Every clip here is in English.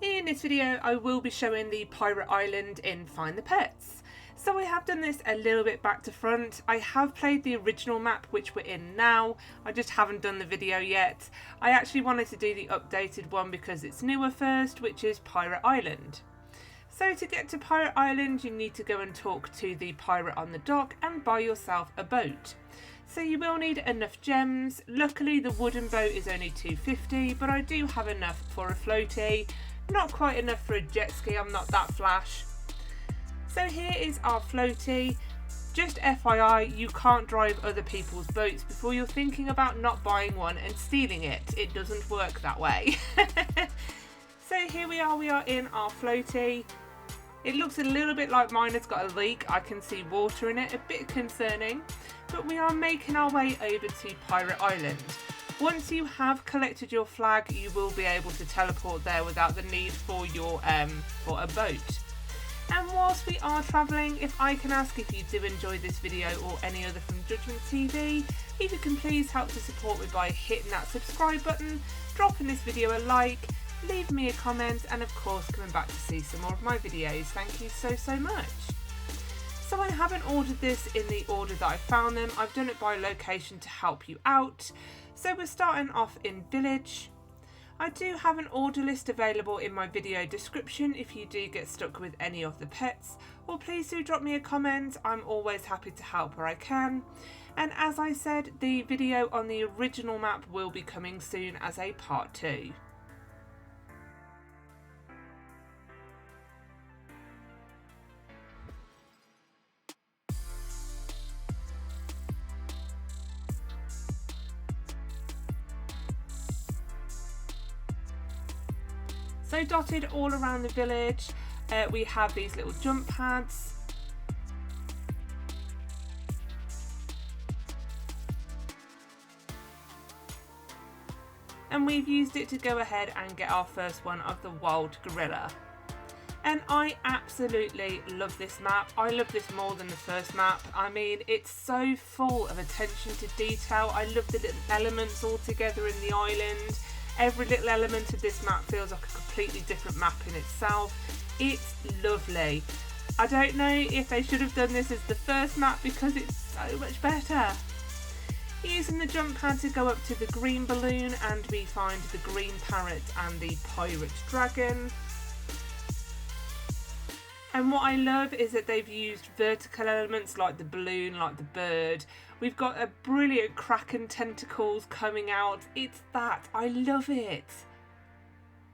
In this video I will be showing the pirate island in Find the Pets. So I have done this a little bit back to front. I have played the original map which we're in now, I just haven't done the video yet. I actually wanted to do the updated one because it's newer first, which is Pirate Island. So to get to Pirate Island you need to go and talk to the pirate on the dock and buy yourself a boat. So you will need enough gems. Luckily the wooden boat is only $2.50, but I do have enough for a floaty. Not quite enough for a jet ski, I'm not that flash. So here is our floaty. Just FYI, you can't drive other people's boats before you're thinking about not buying one and stealing it. It doesn't work that way. So here we are in our floaty. It looks a little bit like mine has got a leak. I can see water in it, a bit concerning. But we are making our way over to Pirate Island. Once you have collected your flag, you will be able to teleport there without the need for your for a boat. And whilst we are travelling, if I can ask, if you do enjoy this video or any other from JudgementTV, if you can please help to support me by hitting that subscribe button, dropping this video a like, leave me a comment, and of course coming back to see some more of my videos. Thank you so much. So I haven't ordered this in the order that I found them. I've done it by location to help you out. So we're starting off in village. I do have an order list available in my video description if you do get stuck with any of the pets, or please do drop me a comment. I'm always happy to help where I can. And as I said, the video on the original map will be coming soon as a part 2. So dotted all around the village, we have these little jump pads. And we've used it to go ahead and get our first one of the wild gorilla. And I absolutely love this map. I love this more than the first map. I mean, it's so full of attention to detail. I love the little elements all together in the island. Every little element of this map feels like a completely different map in itself. It's lovely. I don't know if they should have done this as the first map because it's so much better. Using the jump pad to go up to the green balloon, and we find the green parrot and the pirate dragon. And what I love is that they've used vertical elements like the balloon, like the bird. We've got a brilliant kraken tentacles coming out. It's that. I love it.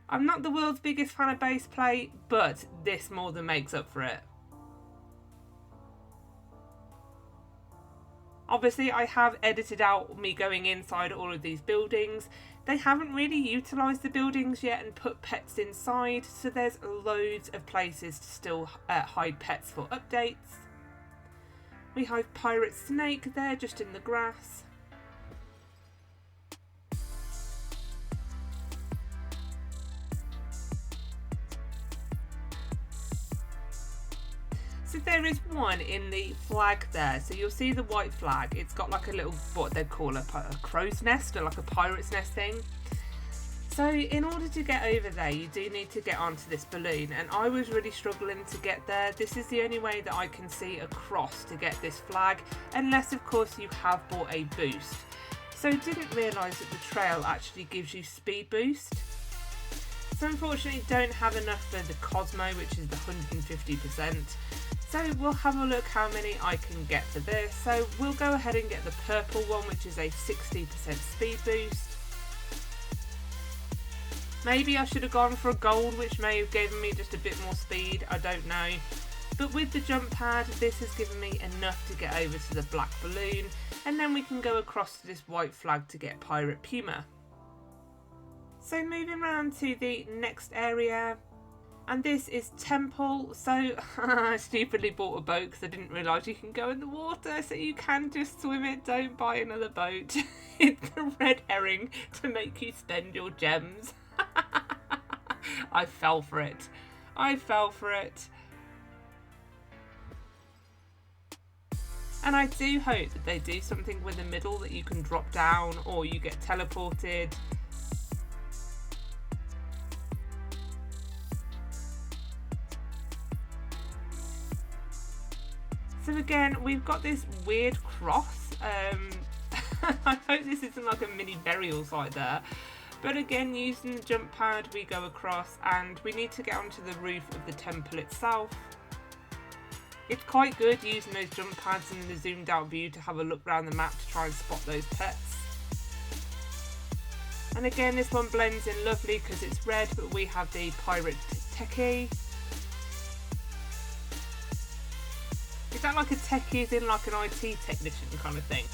I'm not the world's biggest fan of base plate, but this more than makes up for it. Obviously, I have edited out me going inside all of these buildings. They haven't really utilised the buildings yet and put pets inside, so there's loads of places to still hide pets for updates. We have pirate snake there just in the grass. So there is one in the flag there, so you'll see the white flag. It's got like a little, what they call a crow's nest, or like a pirate's nest thing. So in order to get over there you do need to get onto this balloon, and I was really struggling to get there. This is the only way that I can see across to get this flag, unless of course you have bought a boost. So didn't realise that the trail actually gives you speed boost. So unfortunately don't have enough for the Cosmo, which is the 150%. So we'll have a look how many I can get for this. So we'll go ahead and get the purple one, which is a 60% speed boost. Maybe I should have gone for a gold, which may have given me just a bit more speed, I don't know. But with the jump pad, this has given me enough to get over to the black balloon, and then we can go across to this white flag to get pirate puma. So moving around to the next area, and this is temple. So I stupidly bought a boat because I didn't realise you can go in the water, so you can just swim it, don't buy another boat. It's a red herring to make you spend your gems. I fell for it. I fell for it. And I do hope that they do something with the middle, that you can drop down or you get teleported. So again, we've got this weird cross. I hope this isn't like a mini burial site there. But again, using the jump pad, we go across and we need to get onto the roof of the temple itself. It's quite good using those jump pads and the zoomed out view to have a look around the map to try and spot those pets. And again, this one blends in lovely because it's red, but we have the pirate techy. Is that like a techie as in like an IT technician kind of thing?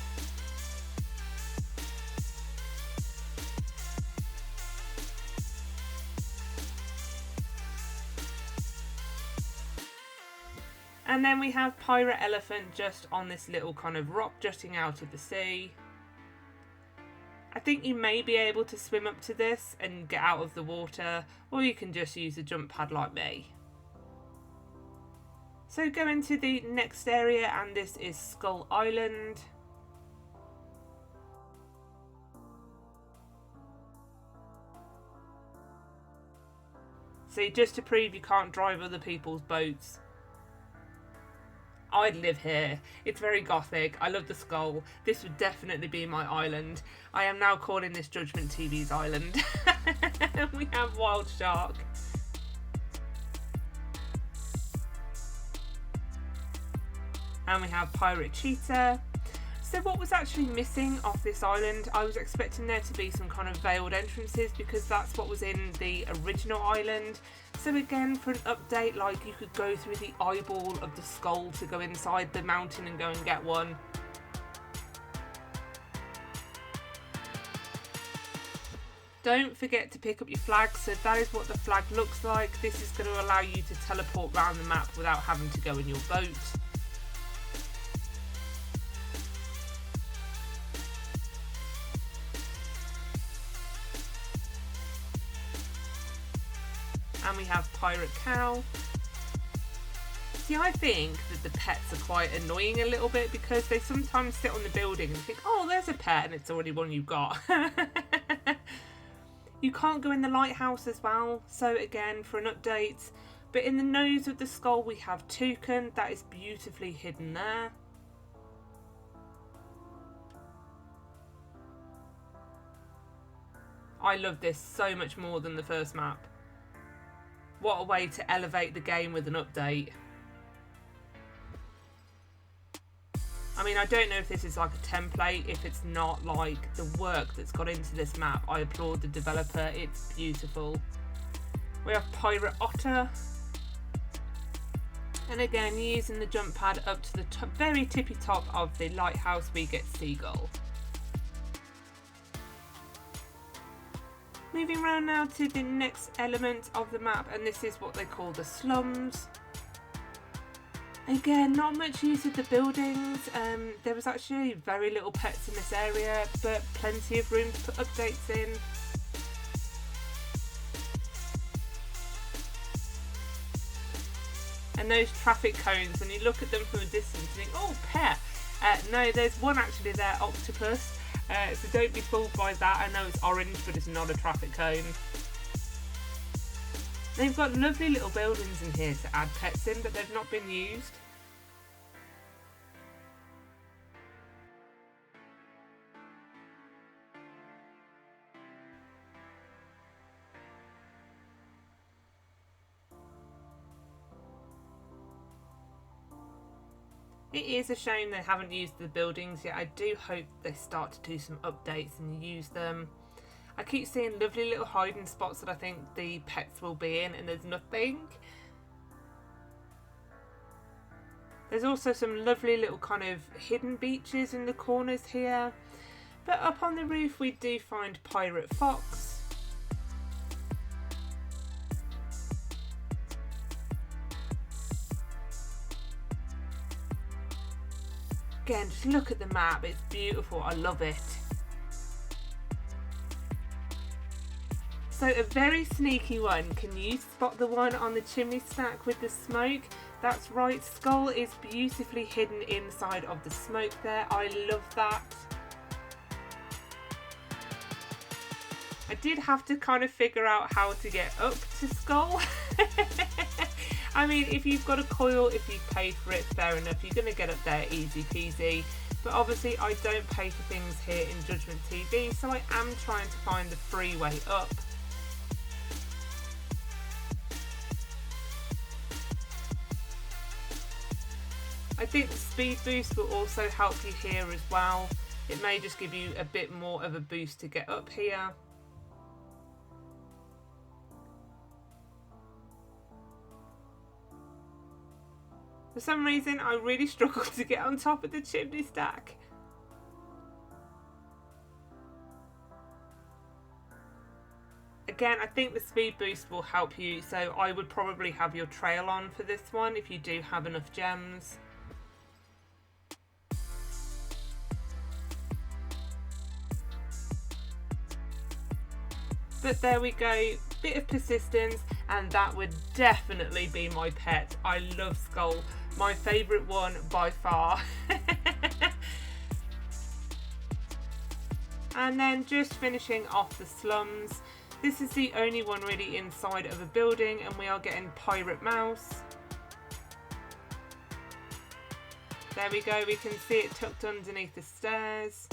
And then we have pirate elephant just on this little kind of rock jutting out of the sea. I think you may be able to swim up to this and get out of the water, or you can just use a jump pad like me. So go into the next area, and this is Skull Island. So just to prove you can't drive other people's boats, I'd live here. It's very gothic. I love the skull. This would definitely be my island. I am now calling this JudgementTV's island. We have wild shark. And we have pirate cheetah. So what was actually missing off this island? I was expecting there to be some kind of veiled entrances because that's what was in the original island. So again, for an update, like you could go through the eyeball of the skull to go inside the mountain and go and get one. Don't forget to pick up your flag. So that is what the flag looks like. This is going to allow you to teleport around the map without having to go in your boat. And we have pirate cow. See, I think that the pets are quite annoying a little bit because they sometimes sit on the building and think, oh, there's a pet, and it's already one you've got. You can't go in the lighthouse as well. So again, for an update, but in the nose of the skull we have toucan. That is beautifully hidden there. I love this so much more than the first map. What a way to elevate the game with an update. I mean, I don't know if this is like a template, if it's not, like the work that's gone into this map. I applaud the developer, it's beautiful. We have pirate otter. And again, using the jump pad up to the top, very tippy top of the lighthouse, we get seagull. Moving around now to the next element of the map, and this is what they call the slums. Again, not much use of the buildings. There was actually very little pets in this area, but plenty of room to put updates in. And those traffic cones, when you look at them from a distance, you think, oh, pet. No, there's one actually there, octopus. So don't be fooled by that. I know it's orange, but it's not a traffic cone. They've got lovely little buildings in here to add pets in, but they've not been used. It is a shame they haven't used the buildings yet. I do hope they start to do some updates and use them. I keep seeing lovely little hiding spots that I think the pets will be in, and there's nothing. There's also some lovely little kind of hidden beaches in the corners here. But up on the roof we do find pirate fox. Again, just look at the map, it's beautiful, I love it. So a very sneaky one, can you spot the one on the chimney stack with the smoke? That's right, skull is beautifully hidden inside of the smoke there, I love that. I did have to kind of figure out how to get up to skull. I mean, if you've got a coil, if you've paid for it, fair enough, you're going to get up there easy peasy. But obviously I don't pay for things here in Judgment TV, so I am trying to find the free way up. I think the speed boost will also help you here as well. It may just give you a bit more of a boost to get up here. For some reason, I really struggle to get on top of the chimney stack. Again, I think the speed boost will help you, so I would probably have your trail on for this one if you do have enough gems. But there we go, bit of persistence, and that would definitely be my pet. I love Skull, my favourite one by far. And then just finishing off the slums. This is the only one really inside of a building, and we are getting Pirate Mouse. There we go, we can see it tucked underneath the stairs.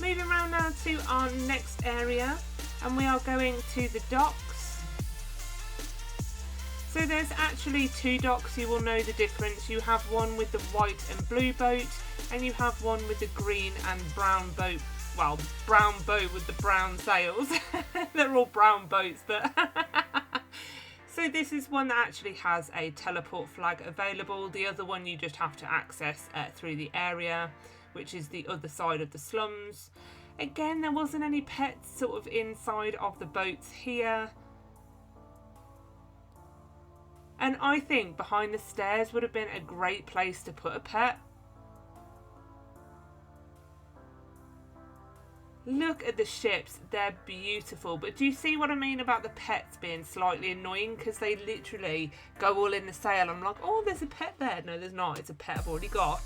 Moving around now to our next area, and we are going to the docks. So there's actually two docks, you will know the difference. You have one with the white and blue boat, and you have one with the green and brown boat. Well, brown boat with the brown sails. They're all brown boats, but so this is one that actually has a teleport flag available. The other one you just have to access through the area, which is the other side of the slums. Again, there wasn't any pets sort of inside of the boats here. And I think behind the stairs would have been a great place to put a pet. Look at the ships, they're beautiful. But do you see what I mean about the pets being slightly annoying? Because they literally go all in the sail. I'm like, oh, there's a pet there. No, there's not. It's a pet I've already got.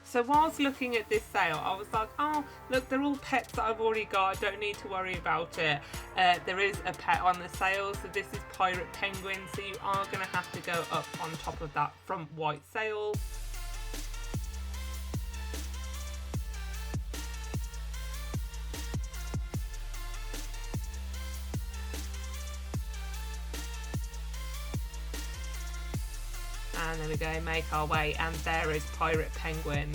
So whilst looking at this sail, I was like, oh, look, they're all pets that I've already got. I don't need to worry about it. There is a pet on the sail, so this is Pirate Penguin. So you are going to have to go up on top of that front white sail. And there we go, make our way, and there is Pirate Penguin.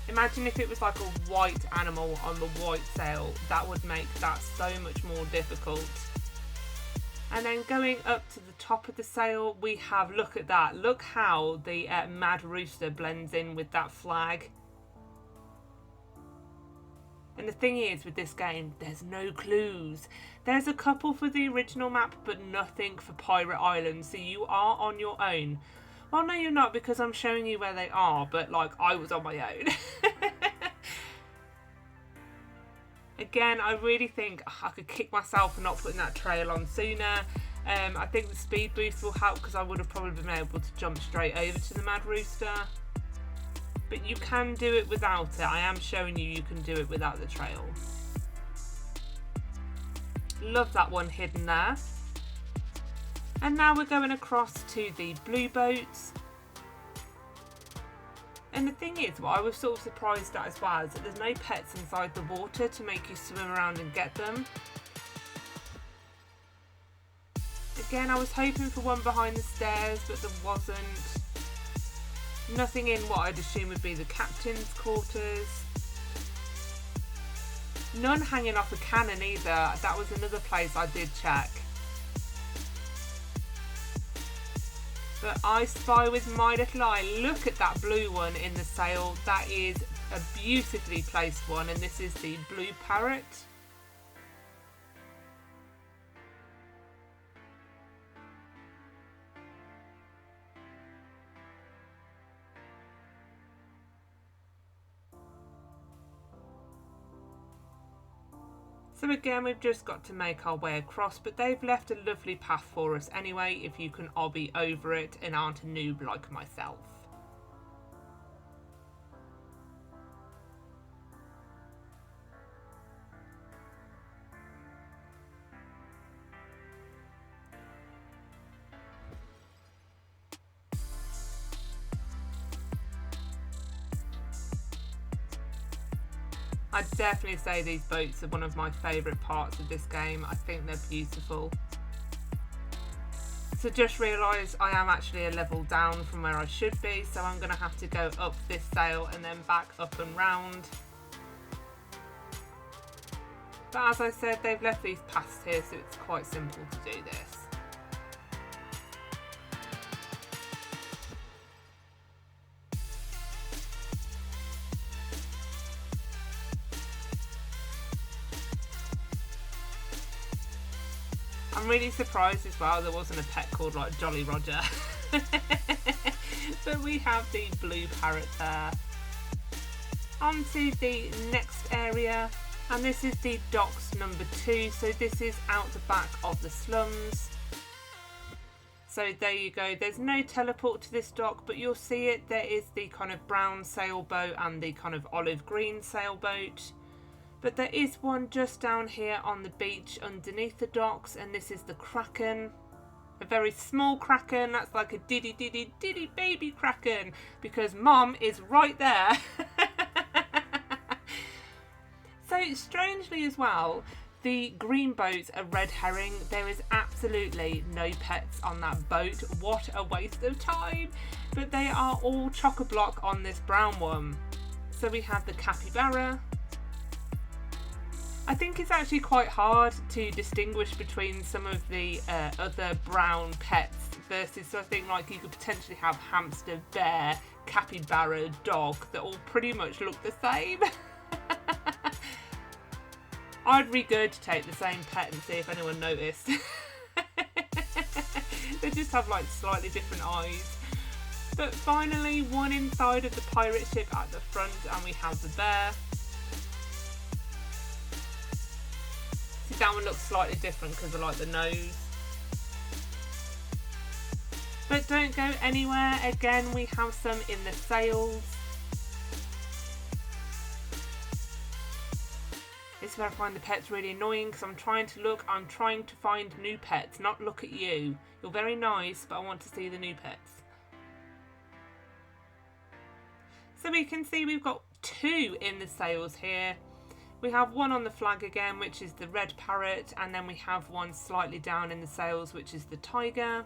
Imagine if it was like a white animal on the white sail. That would make that so much more difficult. And then going up to the top of the sail, we have, look at that. Look how the mad rooster blends in with that flag. And the thing is, with this game, there's no clues. There's a couple for the original map, but nothing for Pirate Island. So you are on your own. Well, no, you're not, because I'm showing you where they are, but like I was on my own. Again, I really think I could kick myself for not putting that trail on sooner. I think the speed boost will help, because I would have probably been able to jump straight over to the mad rooster. But you can do it without it. I am showing you can do it without the trail. Love that one hidden there. And now we're going across to the blue boats. And the thing is, what I was sort of surprised at as well is that there's no pets inside the water to make you swim around and get them. Again, I was hoping for one behind the stairs, but there wasn't. Nothing in what I'd assume would be the captain's quarters. None hanging off a cannon either. That was another place I did check. But I spy with my little eye, look at that blue one in the sail. That is a beautifully placed one, and this is the blue parrot. So again, we've just got to make our way across, but they've left a lovely path for us anyway if you can obby over it and aren't a noob like myself. I'd definitely say these boats are one of my favourite parts of this game. I think they're beautiful. So just realised I am actually a level down from where I should be, so I'm going to have to go up this sail and then back up and round. But as I said, they've left these paths here, so it's quite simple to do this. I'm really surprised as well there wasn't a pet called like Jolly Roger. But we have the blue parrot there. On to the next area, and this is the docks number 2. So this is out the back of the slums. So there you go, there's no teleport to this dock, but you'll see it. There is the kind of brown sailboat and the kind of olive green sailboat. But there is one just down here on the beach underneath the docks, and this is the kraken. A very small kraken, that's like a diddy baby kraken, because mom is right there. So strangely as well, the green boats are red herring. There is absolutely no pets on that boat. What a waste of time. But they are all chock-a-block on this brown one. So we have the capybara. I think it's actually quite hard to distinguish between some of the other brown pets versus, so I think like you could potentially have hamster, bear, capybara, dog that all pretty much look the same. I'd regurgitate the same pet and see if anyone noticed. They just have like slightly different eyes. But finally, one inside of the pirate ship at the front, and we have the bear. See, that one looks slightly different because I like the nose. But don't go anywhere. Again, we have some in the sails. This is where I find the pets really annoying because I'm trying to find new pets, not look at you. You're very nice, but I want to see the new pets. So we can see we've got 2 in the sails here. We have one on the flag again, which is the red parrot, and then we have one slightly down in the sails, which is the tiger.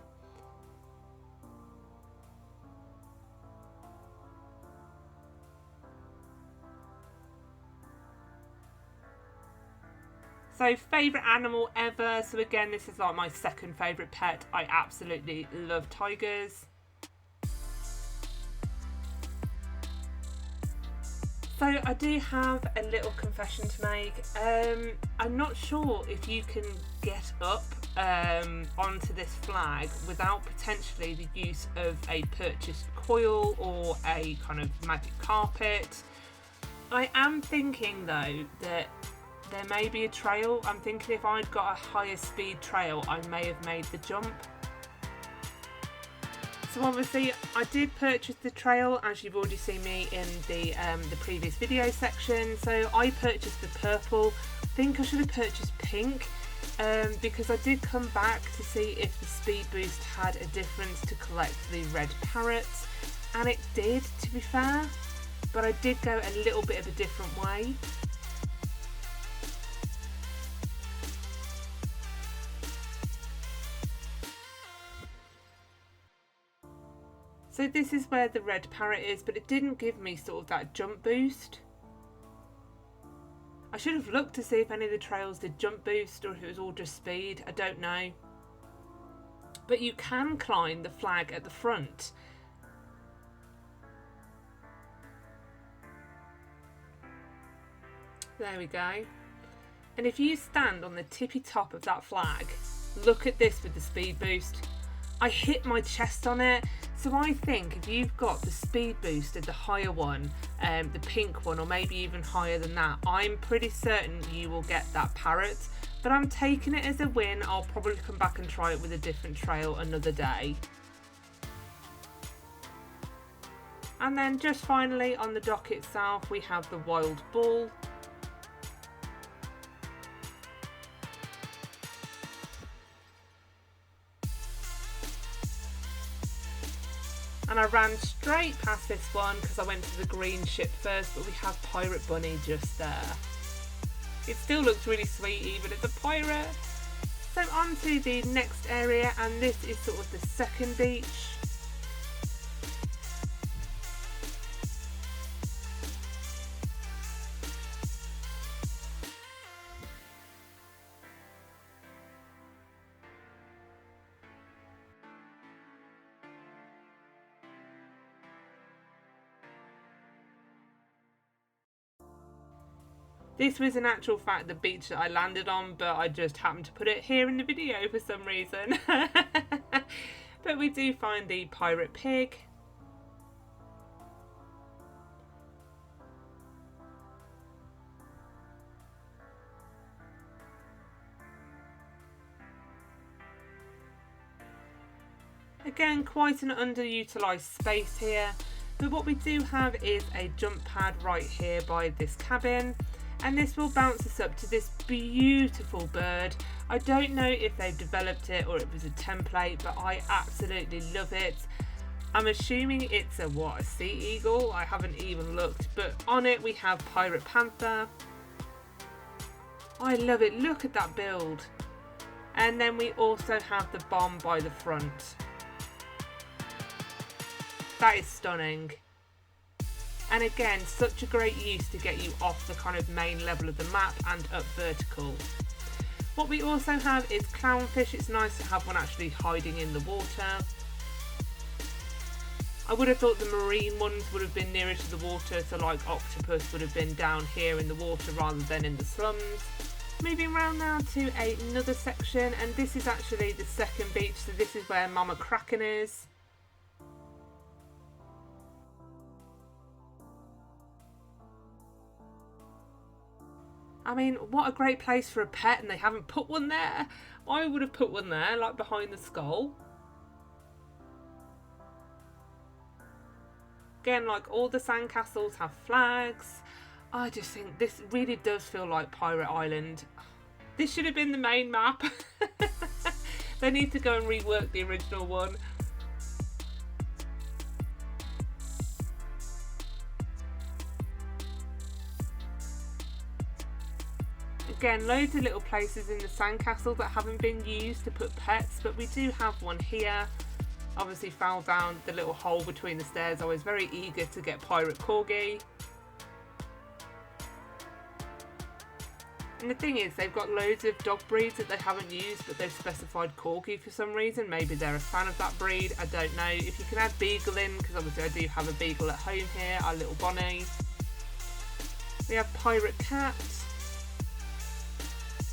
So favourite animal ever. So again, this is like my second favourite pet. I absolutely love tigers. So I do have a little confession to make. I'm not sure if you can get up onto this flag without potentially the use of a purchased coil or a kind of magic carpet. I am thinking though that there may be a trail. I'm thinking if I'd got a higher speed trail, I may have made the jump. So obviously I did purchase the trail, as you've already seen me in the previous video section. So I purchased the purple. I think I should have purchased pink because I did come back to see if the speed boost had a difference to collect the red parrots, and it did, to be fair, but I did go a little bit of a different way. So this is where the red parrot is, but it didn't give me sort of that jump boost. I should have looked to see if any of the trails did jump boost or if it was all just speed. I don't know. But you can climb the flag at the front. There we go. And if you stand on the tippy top of that flag, look at this with the speed boost. I hit my chest on it, So I think if you've got the speed boosted, the higher one, the pink one, or maybe even higher than that, I'm pretty certain you will get that parrot. But I'm taking it as a win. I'll probably come back and try it with a different trail another day. And then just finally on the dock itself, we have the wild bull. And I ran straight past this one because I went to the green ship first, but we have Pirate Bunny just there. It still looks really sweet even as a pirate. So on to the next area, and this is sort of the second beach. This was in actual fact the beach that I landed on, but I just happened to put it here in the video for some reason. But we do find the pirate pig. Again, quite an underutilised space here. But what we do have is a jump pad right here by this cabin. And this will bounce us up to this beautiful bird. I don't know if they've developed it or it was a template, but I absolutely love it. I'm assuming it's a sea eagle? I haven't even looked, but on it we have pirate panther. I love it, look at that build. And then we also have the bomb by the front. That is stunning. And again, such a great use to get you off the kind of main level of the map and up vertical. What we also have is clownfish. It's nice to have one actually hiding in the water. I would have thought the marine ones would have been nearer to the water, so like octopus would have been down here in the water rather than in the slums. Moving around now to another section, and this is actually the second beach, so this is where Mama Kraken is. I mean, what a great place for a pet, and they haven't put one there. I would have put one there, like behind the skull. Again, like all the sandcastles have flags. I just think this really does feel like Pirate Island. This should have been the main map. They need to go and rework the original one. Again, loads of little places in the sandcastle that haven't been used to put pets, but we do have one here. Obviously fell down the little hole between the stairs. I was very eager to get Pirate Corgi. And the thing is, they've got loads of dog breeds that they haven't used, but they've specified Corgi for some reason. Maybe they're a fan of that breed, I don't know. If you can add Beagle in, because obviously I do have a Beagle at home here, our little Bonnie. We have Pirate Cat.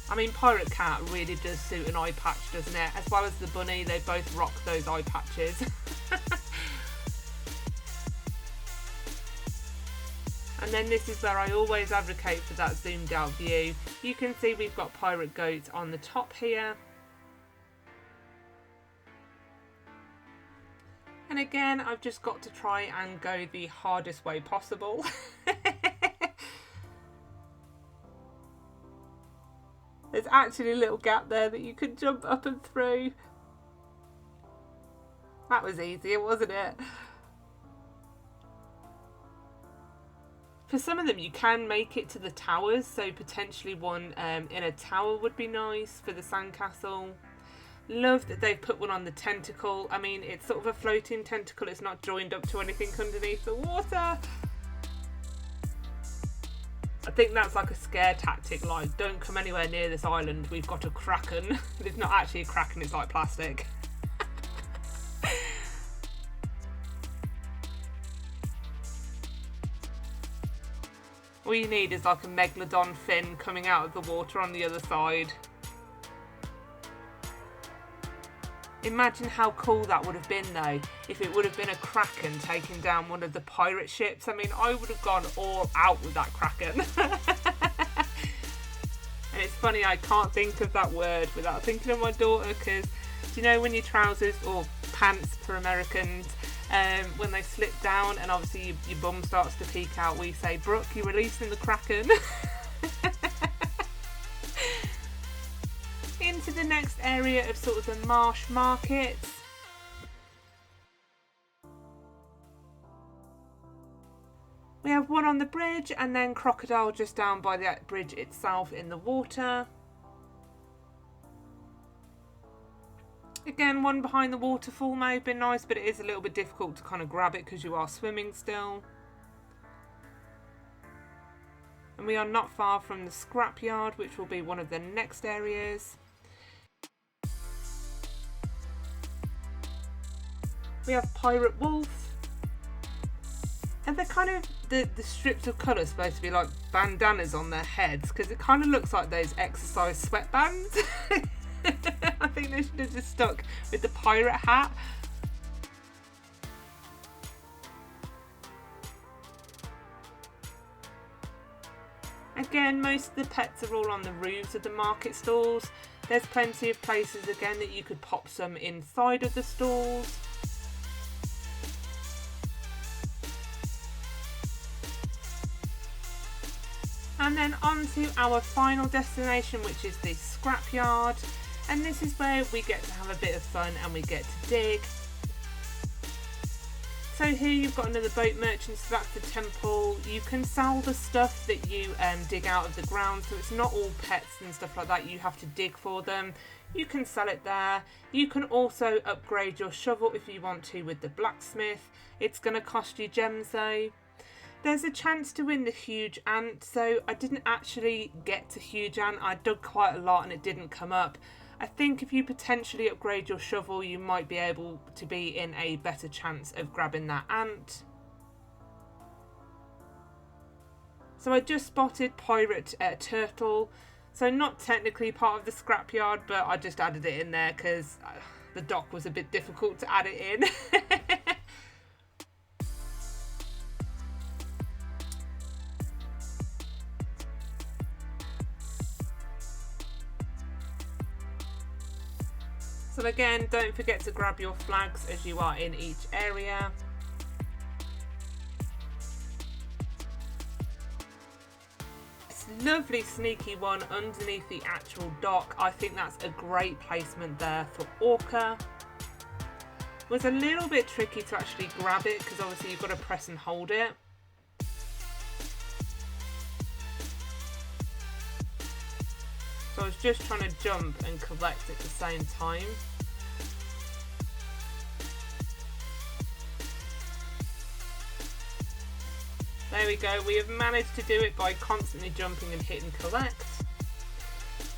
I mean, Pirate Cat really does suit an eye patch, doesn't it? As well as the bunny, they both rock those eye patches. And then this is where I always advocate for that zoomed out view. You can see we've got Pirate Goat on the top here. And again, I've just got to try and go the hardest way possible. There's actually a little gap there that you could jump up and through. That was easier, wasn't it? For some of them you can make it to the towers, so potentially one in a tower would be nice for the sandcastle. Love that they've put one on the tentacle. I mean, it's sort of a floating tentacle, it's not joined up to anything underneath the water. I think that's like a scare tactic, like, don't come anywhere near this island, we've got a kraken. It's not actually a kraken, it's like plastic. All you need is like a megalodon fin coming out of the water on the other side. Imagine how cool that would have been though, if it would have been a kraken taking down one of the pirate ships. I mean, I would have gone all out with that kraken. And it's funny, I can't think of that word without thinking of my daughter, because do you know when your trousers, or pants for Americans, when they slip down and obviously your bum starts to peek out, we say, Brooke, you're releasing the kraken. Into the next area of sort of the marsh markets. We have one on the bridge and then crocodile just down by the bridge itself in the water. Again, one behind the waterfall may have been nice, but it is a little bit difficult to kind of grab it because you are swimming still. And we are not far from the scrapyard, which will be one of the next areas. We have pirate wolf. And they're kind of, the strips of colour supposed to be like bandanas on their heads, because it kind of looks like those exercise sweatbands. I think they should have just stuck with the pirate hat. Again, most of the pets are all on the roofs of the market stalls. There's plenty of places again that you could pop some inside of the stalls. And then on to our final destination, which is the scrapyard. And this is where we get to have a bit of fun and we get to dig. So here you've got another boat merchant, so that's the temple. You can sell the stuff that you dig out of the ground, so it's not all pets and stuff like that. You have to dig for them. You can sell it there. You can also upgrade your shovel if you want to with the blacksmith. It's going to cost you gems though. There's a chance to win the huge ant, so I didn't actually get to huge ant. I dug quite a lot and it didn't come up. I think if you potentially upgrade your shovel, you might be able to be in a better chance of grabbing that ant. So I just spotted pirate turtle. So not technically part of the scrapyard, but I just added it in there because the dock was a bit difficult to add it in. So again, don't forget to grab your flags as you are in each area. This lovely sneaky one underneath the actual dock. I think that's a great placement there for orca. It was a little bit tricky to actually grab it because obviously you've got to press and hold it. So I was just trying to jump and collect at the same time. There we go, we have managed to do it by constantly jumping and hit and collect.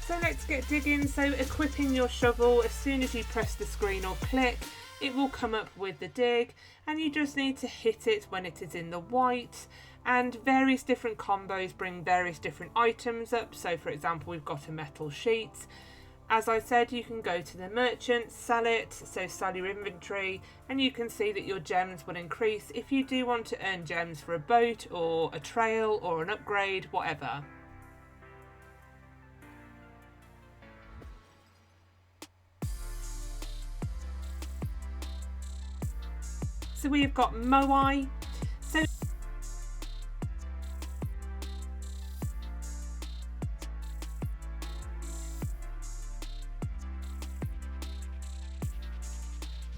So let's get digging. So equipping your shovel, as soon as you press the screen or click, it will come up with the dig, and you just need to hit it when it is in the white. And various different combos bring various different items up. So for example, we've got a metal sheet. As I said, you can go to the merchant, sell it, so sell your inventory, and you can see that your gems will increase if you do want to earn gems for a boat or a trail or an upgrade, whatever. So we've got moai.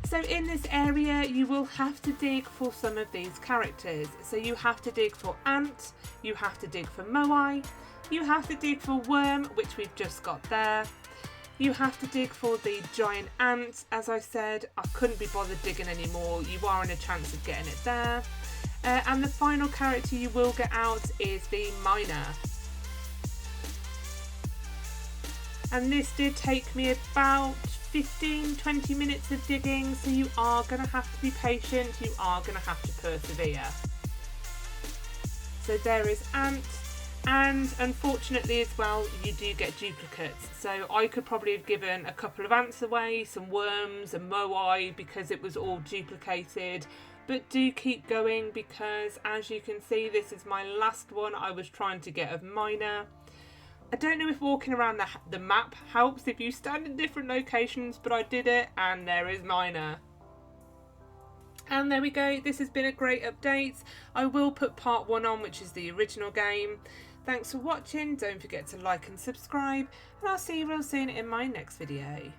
So in this area you will have to dig for some of these characters. So you have to dig for ant, you have to dig for moai, you have to dig for worm, which we've just got there. You have to dig for the giant ant. As I said, I couldn't be bothered digging anymore. You are in a chance of getting it there. And the final character you will get out is the miner. And this did take me about 15-20 minutes of digging, so you are going to have to be patient, you are going to have to persevere. So there is ant, And unfortunately as well, you do get duplicates. So I could probably have given a couple of ants away, some worms, a moai, because it was all duplicated. But do keep going, because as you can see, this is my last one I was trying to get of minor. I don't know if walking around the map helps if you stand in different locations, but I did it and there is minor. And there we go, this has been a great update. I will put part 1 on, which is the original game. Thanks for watching, don't forget to like and subscribe, and I'll see you real soon in my next video.